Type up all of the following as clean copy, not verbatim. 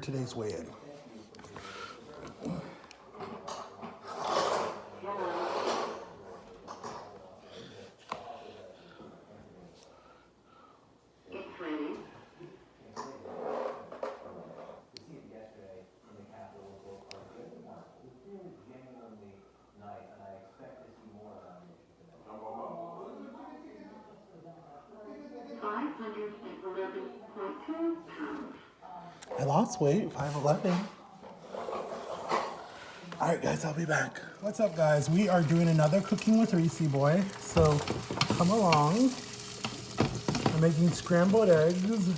today's weigh-in. I lost weight, 5'11". All right, guys, I'll be back. What's up, guys? We are doing another Cooking with Reese Boy, so come along. I'm making scrambled eggs.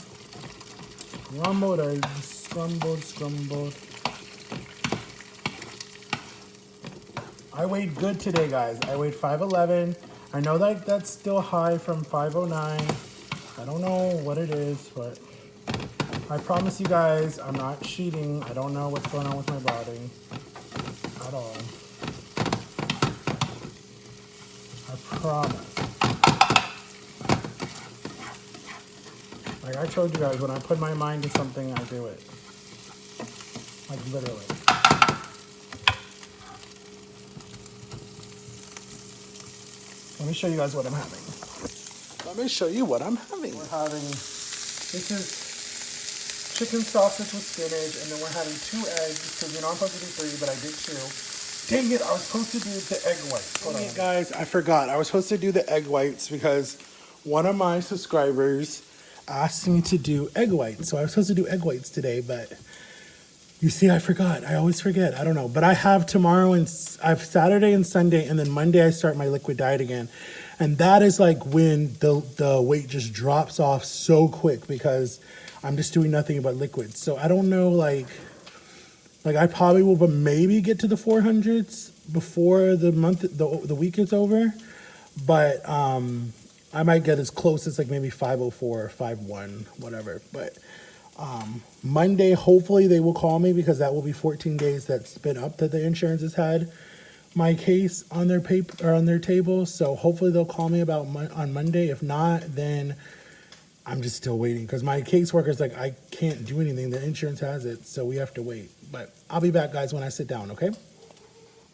Scrambled eggs. Scrambled. I weighed good today, guys. I weighed 5'11". I know that that's still high from 5'09". I don't know what it is, but I promise you guys, I'm not cheating. I don't know what's going on with my body at all. I promise. Like I told you guys, when I put my mind to something, I do it. Like literally. Let me show you guys what I'm having. Let me show you what I'm having. We're having, this is chicken sausage with spinach, and then we're having 2 eggs, because I'm supposed to do 3, but I did 2. Dang it, I was supposed to do the egg whites. Dang it, guys, I forgot. I was supposed to do the egg whites because one of my subscribers asked me to do egg whites. So I was supposed to do egg whites today, but you see, I forgot. I always forget. I don't know. But I have tomorrow and I have Saturday and Sunday, and then Monday I start my liquid diet again. And that is like when the weight just drops off so quick because I'm just doing nothing but liquids. So I don't know, like I probably will maybe get to the 400s before the week is over. But I might get as close as like maybe 504 or 51, whatever. But Monday, hopefully they will call me because that will be 14 days that's been up that the insurance has had my case on their paper or on their table. So hopefully they'll call me about on Monday. If not, then I'm just still waiting because my caseworker's like, I can't do anything. The insurance has it, so we have to wait. But I'll be back, guys, when I sit down, okay?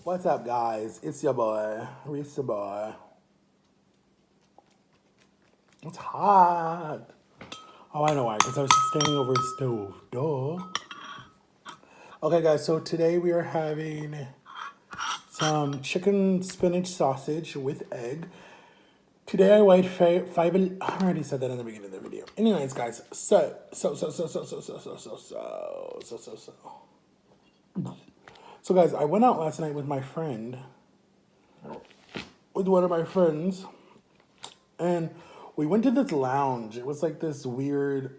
What's up, guys? It's your boy, Reese Boy. It's hot. Oh, I know why, because I was just standing over a stove. Duh. Okay, guys, so today we are having some chicken spinach sausage with egg. Today I weighed I already said that in the beginning of the video. Anyways, guys, So, guys, I went out last night with my friend, with one of my friends, and we went to this lounge. It was like this weird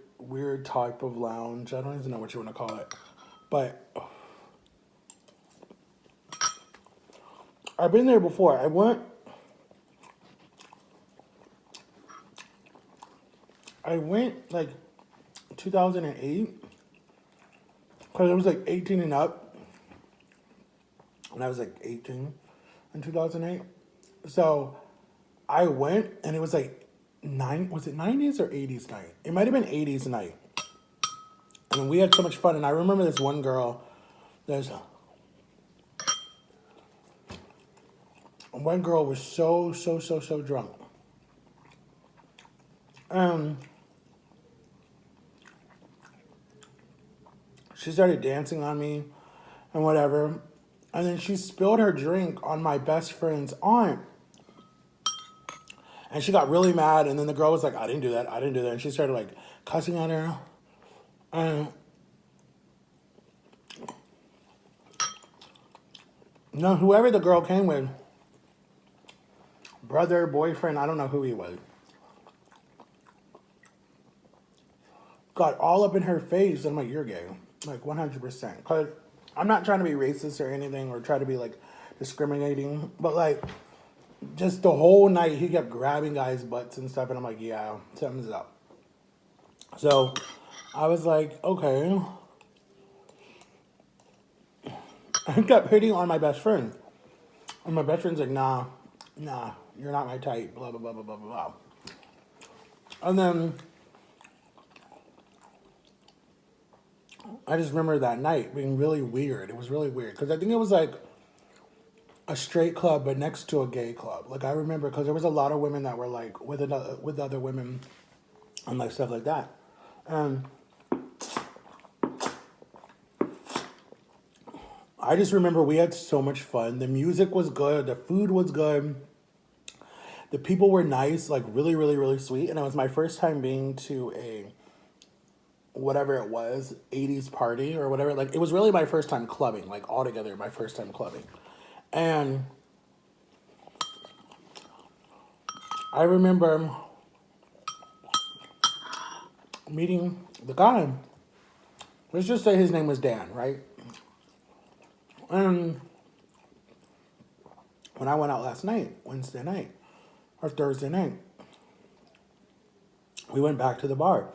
type of lounge. I don't even know what you want to call it. But I've been there before. I went like 2008. Because it was like 18 and up. And I was like 18 in 2008. So I went and it was like was it 90s or 80s night? It might have been 80s night. And we had so much fun. And I remember this one girl, one girl was so drunk. She started dancing on me and whatever. And then she spilled her drink on my best friend's aunt. And she got really mad. And then the girl was like, I didn't do that. And she started like cussing at her. And no, whoever the girl came with, brother, boyfriend, I don't know who he was, got all up in her face. And I'm like, you're gay. Like 100%. Because I'm not trying to be racist or anything or try to be like discriminating. But like, just the whole night he kept grabbing guys' butts and stuff. And I'm like, yeah, something's up. So I was like, okay. I kept hitting on my best friend. And my best friend's like, nah, you're not my type, blah, blah, blah, blah, blah, blah. And then I just remember that night being really weird. It was really weird because I think it was like a straight club, but next to a gay club. Like I remember because there was a lot of women that were like with other women and like stuff like that. And I just remember we had so much fun. The music was good. The food was good. The people were nice, like really, really, really sweet. And it was my first time being to a whatever it was, 80s party or whatever. Like it was really my first time clubbing, like altogether my first time clubbing. And I remember meeting the guy. Let's just say his name was Dan, right? And when I went out last night, Wednesday night, or Thursday night, we went back to the bar.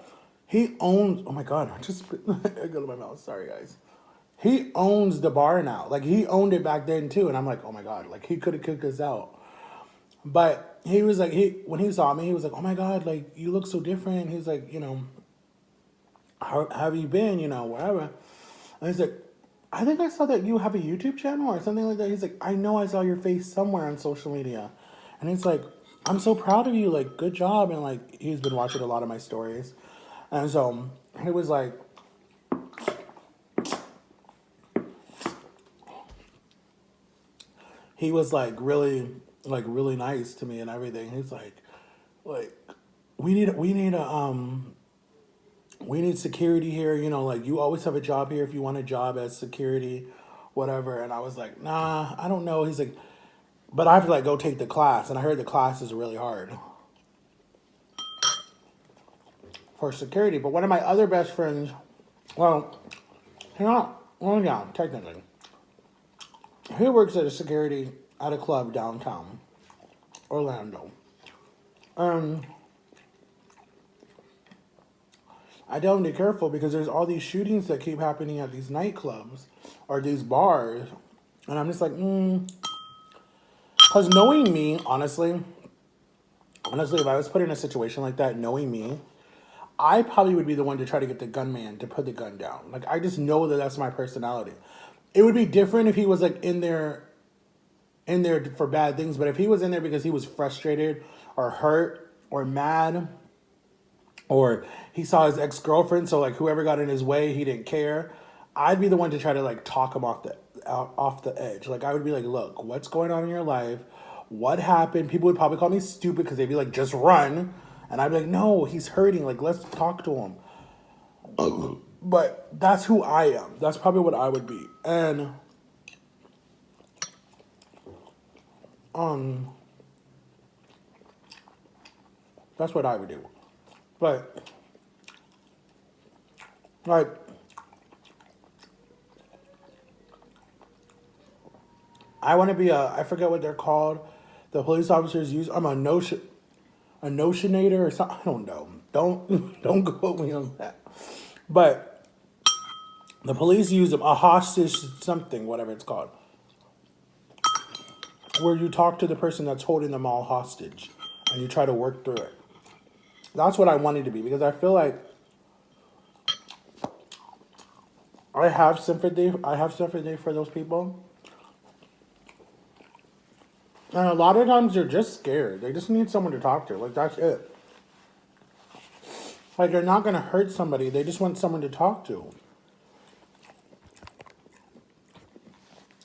He owns, oh my God, I just put I go to my mouth. Sorry, guys. He owns the bar now. Like, he owned it back then, too. And I'm like, oh my God, like, he could have kicked us out. But he was like, when he saw me, he was like, oh my God, like, you look so different. He's like, you know, how have you been, you know, whatever. And he's like, I think I saw that you have a YouTube channel or something like that. He's like, I know I saw your face somewhere on social media. And he's like, I'm so proud of you. Like, good job. And like, he's been watching a lot of my stories. And so he was like, really nice to me and everything. He's like we need security here, you know, like you always have a job here if you want a job as security, whatever. And I was like, nah, I don't know. He's like, but I have to like go take the class, and I heard the class is really hard for security. But one of my other best friends, well, he's not, well, yeah, technically, he works at a security at a club downtown Orlando. I tell him to be careful because there's all these shootings that keep happening at these nightclubs or these bars. And I'm just like, Because knowing me, honestly, if I was put in a situation like that, knowing me, I probably would be the one to try to get the gunman to put the gun down. Like, I just know that that's my personality. It would be different if he was like in there for bad things, but if he was in there because he was frustrated or hurt or mad, or he saw his ex-girlfriend, so like whoever got in his way, he didn't care, I'd be the one to try to like talk him off the edge. Like, I would be like, look, what's going on in your life? What happened? People would probably call me stupid because they'd be like, just run. And I'd be like, no, he's hurting. Like, let's talk to him. But that's who I am. That's probably what I would be. And that's what I would do. But like, I want to be I forget what they're called. The police officers use, I'm a notionator or something. I don't know. Don't quote me on that. But the police use them, a hostage something, whatever it's called, where you talk to the person that's holding them all hostage and you try to work through it. That's what I wanted to be, because I feel like I have sympathy for those people. And a lot of times they're just scared. They just need someone to talk to. Like, that's it. Like, they're not going to hurt somebody. They just want someone to talk to.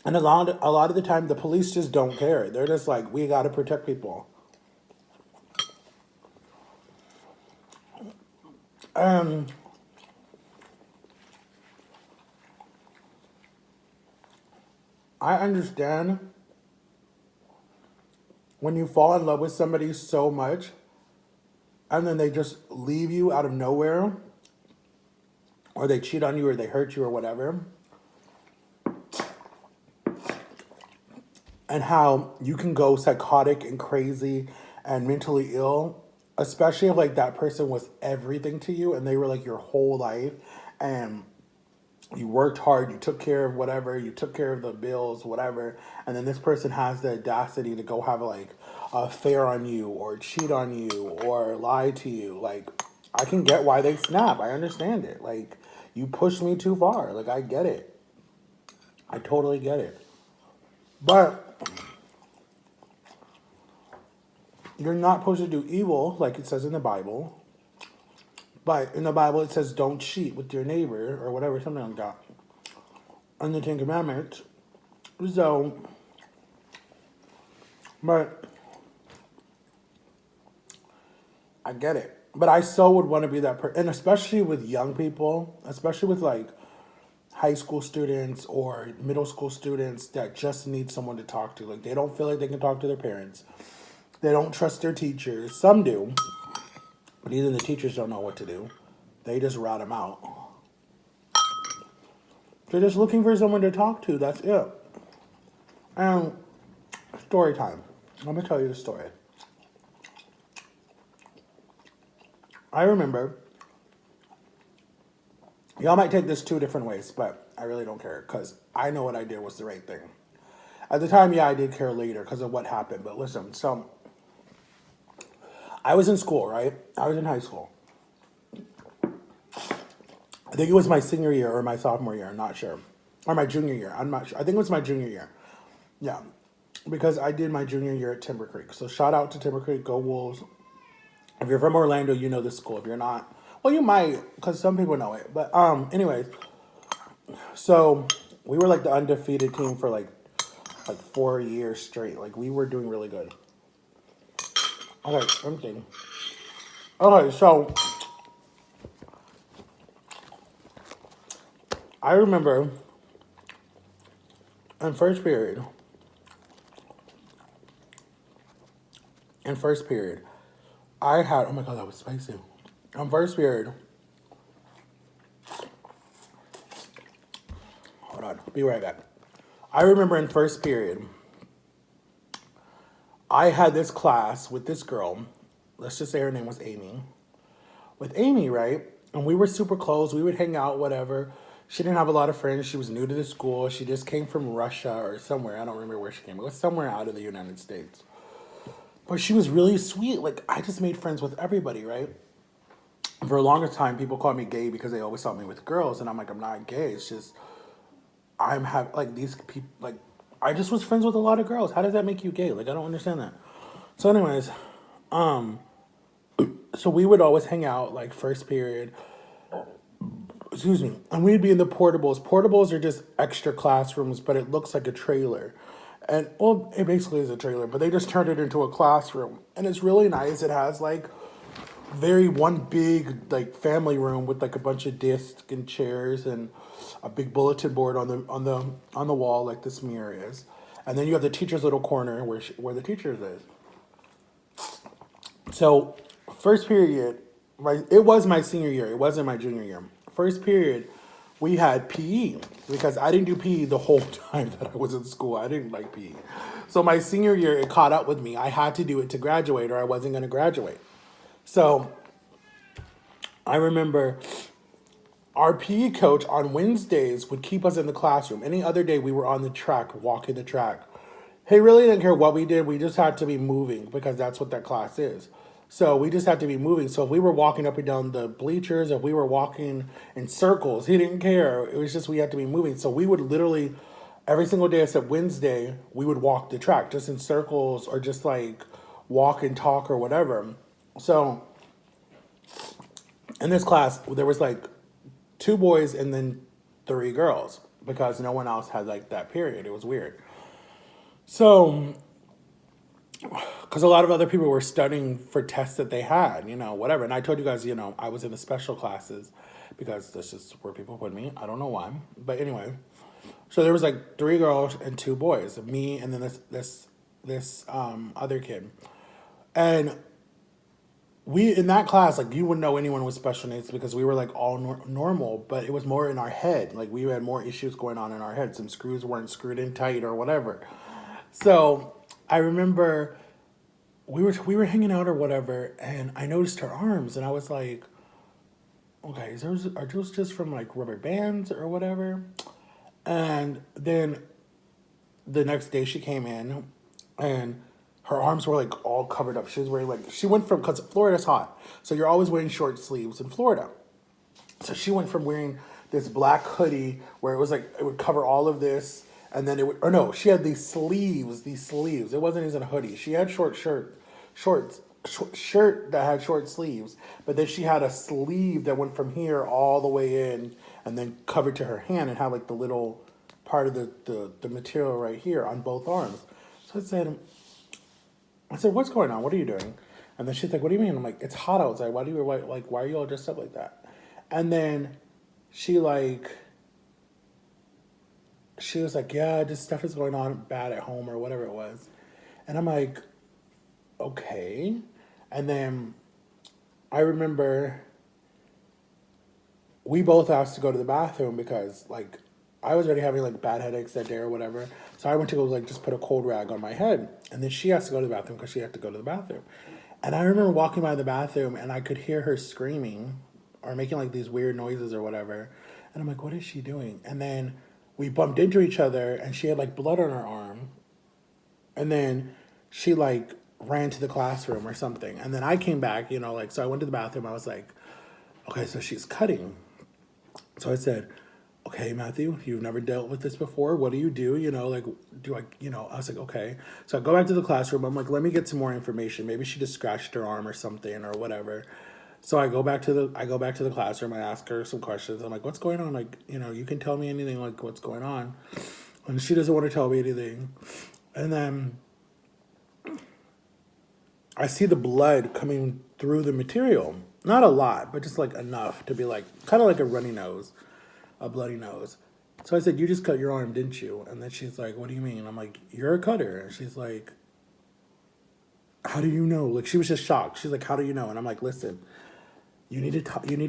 And a lot of the time, the police just don't care. They're just like, we got to protect people. I understand when you fall in love with somebody so much and then they just leave you out of nowhere, or they cheat on you, or they hurt you, or whatever, and how you can go psychotic and crazy and mentally ill, especially if like that person was everything to you and they were like your whole life, and you worked hard, you took care of whatever, you took care of the bills, whatever, and then this person has the audacity to go have like a affair on you, or cheat on you, or lie to you. Like, I can get why they snap. I understand it. Like, You pushed me too far. Like, I get it. I totally get it. But you're not supposed to do evil like it says in the Bible. But in the Bible it says don't cheat with your neighbor or whatever, something like that. In the Ten Commandments. So, but I get it. But I so would want to be that person. And especially with young people, especially with like high school students or middle school students that just need someone to talk to. Like they don't feel like they can talk to their parents. They don't trust their teachers. Some do. But even the teachers don't know what to do. They just route them out. They're just looking for someone to talk to. That's it. And story time. Let me tell you the story. I remember, y'all might take this two different ways, but I really don't care because I know what I did was the right thing. At the time, yeah, I did care later because of what happened. But listen, so I was in school, right? I was in high school. I think it was my senior year or my sophomore year. I'm not sure. Or my junior year. I'm not sure. I think it was my junior year. Yeah. Because I did my junior year at Timber Creek. So shout out to Timber Creek. Go Wolves. If you're from Orlando, you know this school. If you're not, well, you might, because some people know it. But anyways, so we were like the undefeated team for like 4 years straight. Like we were doing really good. Okay, everything. Okay, so I remember in first period, I had, oh my God, that was spicy. In first period, hold on, be right back. I remember in first period, I had this class with this girl. Let's just say her name was Amy. With Amy, right? And we were super close. We would hang out, whatever. She didn't have a lot of friends. She was new to the school. She just came from Russia or somewhere. I don't remember where she came. It was somewhere out of the United States. But she was really sweet. Like, I just made friends with everybody, right? For a longer time, people called me gay because they always saw me with girls. And I'm like, I'm not gay. It's just, these people, like, I just was friends with a lot of girls. How does that make you gay? Like, I don't understand that. So anyways, so we would always hang out, like, first period. Excuse me. And we'd be in the portables. Portables are just extra classrooms, but it looks like a trailer. And, well, it basically is a trailer, but they just turned it into a classroom. And it's really nice. It has, like, one big, like, family room with, like, a bunch of desks and chairs and a big bulletin board on the wall, like this mirror is. And then you have the teacher's little corner where the teacher's is. So, first period, right, it was my senior year. It wasn't my junior year. First period, we had PE because I didn't do PE the whole time that I was in school. I didn't like PE. So my senior year, it caught up with me. I had to do it to graduate or I wasn't going to graduate. So I remember our PE coach on Wednesdays would keep us in the classroom. Any other day we were on the track, walking the track. He really didn't care what we did. We just had to be moving because that's what that class is. So we just had to be moving. So if we were walking up and down the bleachers, if we were walking in circles, he didn't care. It was just we had to be moving. So we would literally, every single day except Wednesday, we would walk the track just in circles or just like walk and talk or whatever. So in this class, there was like 2 boys and then 3 girls because no one else had like that period. It was weird. So, because a lot of other people were studying for tests that they had, whatever. And I told you guys, I was in the special classes because that's just where people put me. I don't know why. But anyway, so there was like 3 girls and 2 boys, me and then this other kid. And we, in that class, like you wouldn't know anyone with special needs because we were like all normal, but it was more in our head. Like we had more issues going on in our head. Some screws weren't screwed in tight or whatever. So I remember we were hanging out or whatever, and I noticed her arms, and I was like, okay, are those just from like rubber bands or whatever? And then the next day she came in, and her arms were like all covered up. She was wearing because Florida's hot, so you're always wearing short sleeves in Florida. So she went from wearing this black hoodie where it was like, it would cover all of this. And then it would, or no, she had these sleeves. It wasn't even a hoodie. She had shirt that had short sleeves, but then she had a sleeve that went from here all the way in and then covered to her hand and had like the little part of the material right here on both arms. So I said, what's going on? What are you doing? And then she's like, what do you mean? I'm like, it's hot outside. Why are you all dressed up like that? And then she was like, yeah, just stuff is going on bad at home or whatever it was. And I'm like, okay. And then I remember we both asked to go to the bathroom because like I was already having like bad headaches that day or whatever. So I went to go like just put a cold rag on my head. And then she has to go to the bathroom because she had to go to the bathroom. And I remember walking by the bathroom and I could hear her screaming or making like these weird noises or whatever. And I'm like, what is she doing? And then we bumped into each other and she had like blood on her arm. And then she like ran to the classroom or something. And then I came back, so I went to the bathroom. I was like, okay, so she's cutting. So I said, okay, Matthew, you've never dealt with this before. What do you do? I was like, okay. So I go back to the classroom. I'm like, let me get some more information. Maybe she just scratched her arm or something or whatever. So I go back to the classroom. I ask her some questions. I'm like, what's going on? Like, you can tell me anything, like what's going on. And she doesn't want to tell me anything. And then I see the blood coming through the material. Not a lot, but just like enough to be like, kind of like a runny nose, a bloody nose. So I said, you just cut your arm, didn't you? And then she's like, what do you mean? I'm like, you're a cutter. And she's like, how do you know? Like, she was just shocked. She's like, how do you know? And I'm like, listen, you need to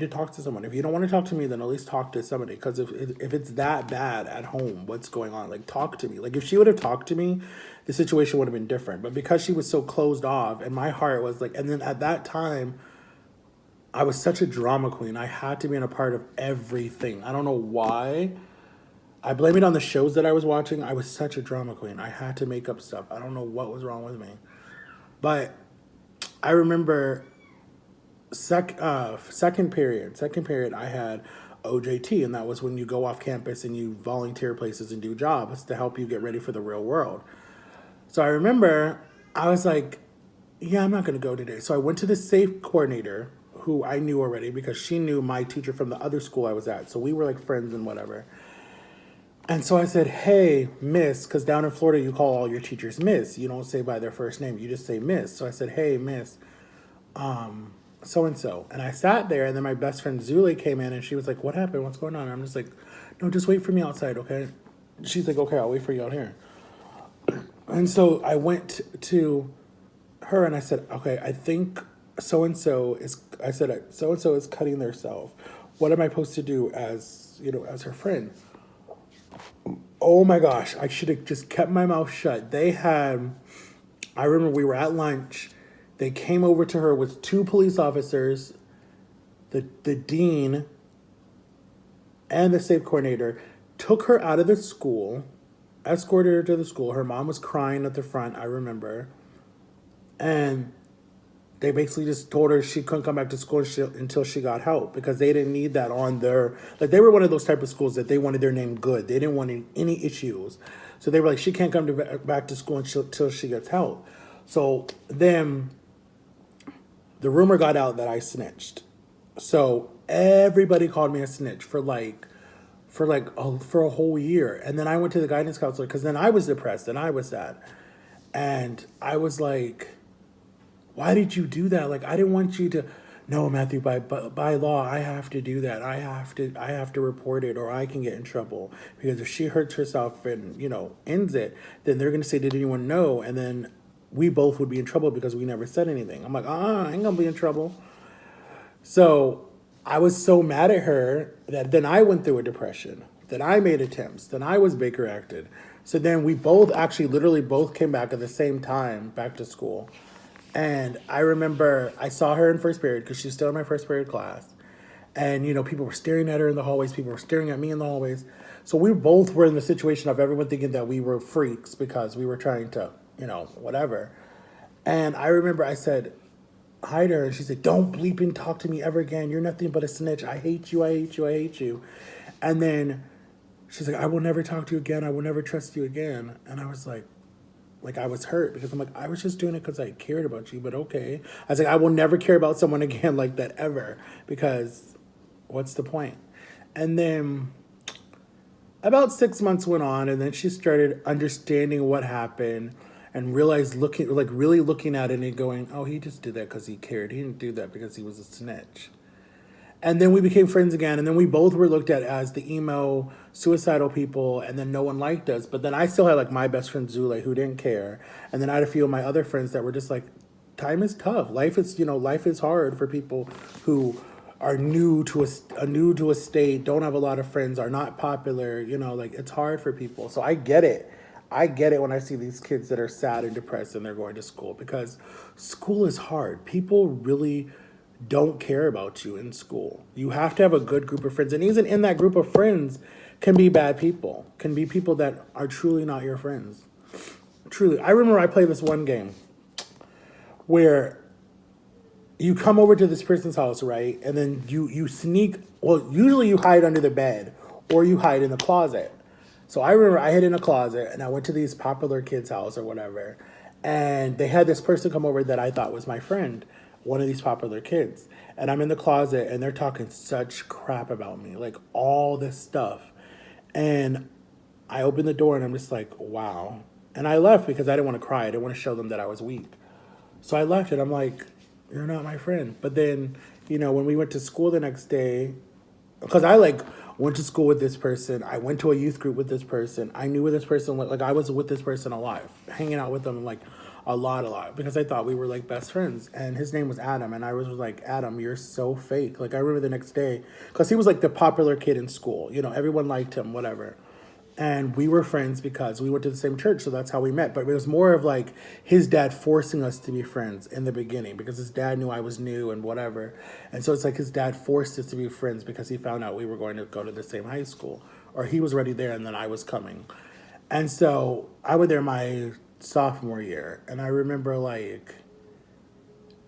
talk to someone. If you don't want to talk to me, then at least talk to somebody. Because if it's that bad at home, what's going on? Like, talk to me. Like, if she would have talked to me, the situation would have been different. But because she was so closed off, and my heart was like, and then at that time, I was such a drama queen. I had to be in a part of everything. I don't know why. I blame it on the shows that I was watching. I was such a drama queen. I had to make up stuff. I don't know what was wrong with me. But I remember second period, I had OJT, and that was when you go off campus and you volunteer places and do jobs to help you get ready for the real world. So I remember I was like, yeah, I'm not going to go today. So I went to the SAFE coordinator, who I knew already because she knew my teacher from the other school I was at. So we were like friends and whatever. And so I said, hey, miss, because down in Florida, you call all your teachers miss. You don't say by their first name. You just say miss. So I said, hey, miss, so-and-so. And I sat there, and then my best friend Zule came in, and she was like, what happened? What's going on? And I'm just like, no, just wait for me outside, okay? She's like, okay, I'll wait for you out here. And so I went to her, and I said, okay, I think so-and-so is cutting themselves. What am I supposed to do as her friend? Oh my gosh, I should have just kept my mouth shut. I remember we were at lunch. They came over to her with 2 police officers, the dean, and the SAFE coordinator, took her out of the school, escorted her to the school. Her mom was crying at the front, I remember. And they basically just told her she couldn't come back to school until she got help because they didn't need that on their... Like, they were one of those type of schools that they wanted their name good. They didn't want any issues. So they were like, she can't come back to school until she gets help. So then the rumor got out that I snitched. So everybody called me a snitch for a whole year. And then I went to the guidance counselor because then I was depressed and I was sad. And I was like, why did you do that? Like, I didn't want you to... No, Matthew, by law, I have to do that. I have to report it or I can get in trouble. Because if she hurts herself and, ends it, then they're going to say, did anyone know? And then we both would be in trouble because we never said anything. I'm like, I ain't going to be in trouble. So I was so mad at her that then I went through a depression. Then I made attempts. Then I was Baker acted. So then we both literally came back at the same time back to school. And I remember I saw her in first period because she's still in my first period class. And, people were staring at her in the hallways. People were staring at me in the hallways. So we both were in the situation of everyone thinking that we were freaks because we were trying to, whatever. And I remember I said hi to her and she said, don't bleep and talk to me ever again. You're nothing but a snitch. I hate you. I hate you. I hate you. And then she's like, I will never talk to you again. I will never trust you again. And I was like I was hurt because I'm like, I was just doing it because I cared about you, but okay. I was like, I will never care about someone again like that ever, because what's the point? And then about 6 months went on, and then she started understanding what happened and realized, really looking at it and going, oh, he just did that because he cared. He didn't do that because he was a snitch. And then we became friends again, and then we both were looked at as the emo, suicidal people, and then no one liked us. But then I still had like my best friend Zule, who didn't care, and then I had a few of my other friends that were just like, time is tough. Life is hard for people who are new to a state, don't have a lot of friends, are not popular. Like, it's hard for people. So I get it. I get it when I see these kids that are sad and depressed and they're going to school, because school is hard. People really don't care about you in school. You have to have a good group of friends. And even in that group of friends can be bad people, can be people that are truly not your friends. Truly. I remember I played this one game where you come over to this person's house, right? And then you sneak, well, usually you hide under the bed or you hide in the closet. So I remember I hid in a closet and I went to these popular kids' house or whatever. And they had this person come over that I thought was my friend, one of these popular kids. And I'm in the closet and they're talking such crap about me, like all this stuff. And I opened the door and I'm just like, wow. And I left because I didn't want to cry. I didn't want to show them that I was weak. So I left and I'm like, you're not my friend. But then, when we went to school the next day, because I went to school with this person. I went to a youth group with this person. I knew where this person was. Like, I was with this person a lot, hanging out with them like a lot, because I thought we were like best friends. And his name was Adam. And I was like, Adam, you're so fake. Like, I remember the next day, because he was like the popular kid in school. Everyone liked him, whatever. And we were friends because we went to the same church, so that's how we met. But it was more of like his dad forcing us to be friends in the beginning, because his dad knew I was new and whatever. And so it's like his dad forced us to be friends because he found out we were going to go to the same high school. Or he was already there and then I was coming. And so I was there my sophomore year. And I remember like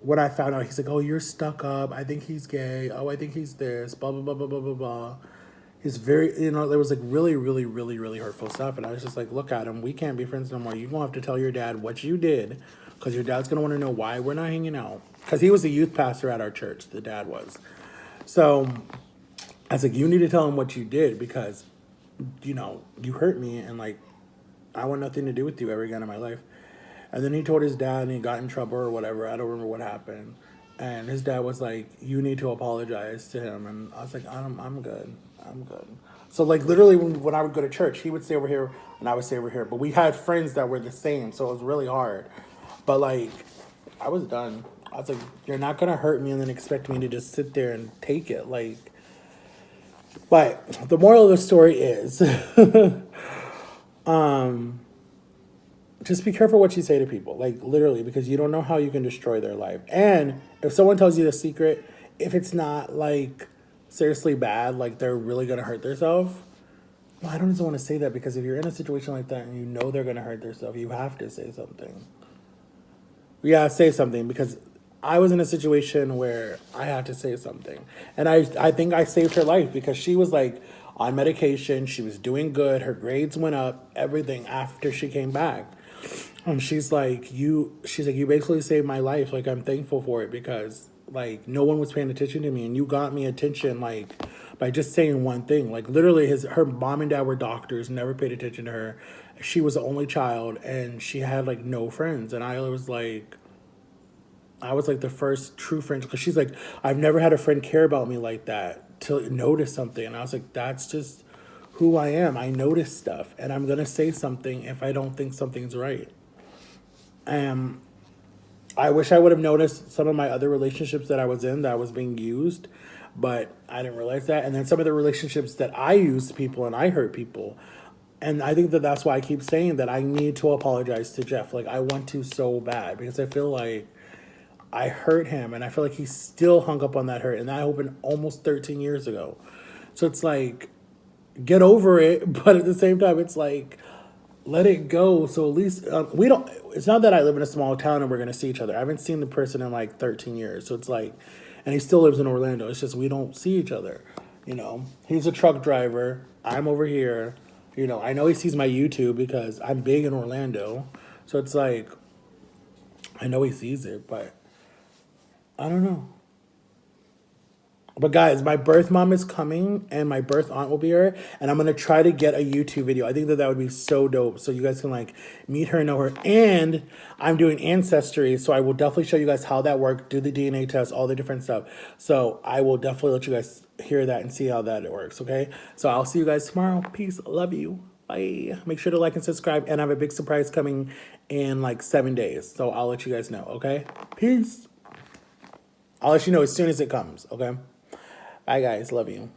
when I found out, he's like, oh, you're stuck up. I think he's gay. Oh, I think he's this. Blah, blah, blah, blah, blah, blah, blah. He's very, there was like really, really, really, really hurtful stuff. And I was just like, look at him. We can't be friends no more. You're going to have to tell your dad what you did, because your dad's going to want to know why we're not hanging out. Because he was the youth pastor at our church. The dad was. So I was like, you need to tell him what you did, because, you hurt me. And like, I want nothing to do with you ever again in my life. And then he told his dad and he got in trouble or whatever. I don't remember what happened. And his dad was like, you need to apologize to him. And I was like, I'm good. I'm good. So like literally when I would go to church, he would stay over here and I would stay over here. But we had friends that were the same, so it was really hard. But like, I was done. I was like, you're not going to hurt me and then expect me to just sit there and take it. Like, but the moral of the story is, just be careful what you say to people. Like literally, because you don't know how you can destroy their life. And if someone tells you the secret, if it's not like seriously bad, like they're really going to hurt themselves. Well, I don't even want to say that, because if you're in a situation like that and you know they're going to hurt themselves, you have to say something. Yeah, say something, because I was in a situation where I had to say something. And I think I saved her life, because she was like on medication. She was doing good. Her grades went up, everything, after she came back. And she's like, you basically saved my life. Like, I'm thankful for it, because like no one was paying attention to me, and you got me attention like by just saying one thing. Like literally her mom and dad were doctors, never paid attention to her. She was the only child and she had like no friends. And I was like the first true friend, because she's like, I've never had a friend care about me like that, to notice something. And I was like, that's just who I am. I notice stuff and I'm gonna say something if I don't think something's right. I wish I would have noticed some of my other relationships that I was in that I was being used, but I didn't realize that. And then some of the relationships that I used people and I hurt people. And I think that that's why I keep saying that I need to apologize to Jeff. Like, I want to so bad, because I feel like I hurt him and I feel like he's still hung up on that hurt. And that happened almost 13 years ago. So it's like, get over it. But at the same time, it's like, let it go. So at least it's not that I live in a small town and we're going to see each other. I haven't seen the person in like 13 years. So it's like, and he still lives in Orlando. It's just, we don't see each other. You know, he's a truck driver. I'm over here. You know, I know he sees my YouTube because I'm big in Orlando. So it's like, I know he sees it, but I don't know. But guys, my birth mom is coming and my birth aunt will be here, and I'm gonna try to get a YouTube video. I think that would be so dope, so you guys can like meet her, know her, and I'm doing ancestry, so I will definitely show you guys how that works. Do the DNA test, all the different stuff. So I will definitely let you guys hear that and see how that works. Okay, so I'll see you guys tomorrow. Peace, love you, bye. Make sure to like and subscribe, and I have a big surprise coming in like 7 days, so I'll let you guys know. Okay, peace. I'll let you know as soon as it comes. Okay. Bye, guys. Love you.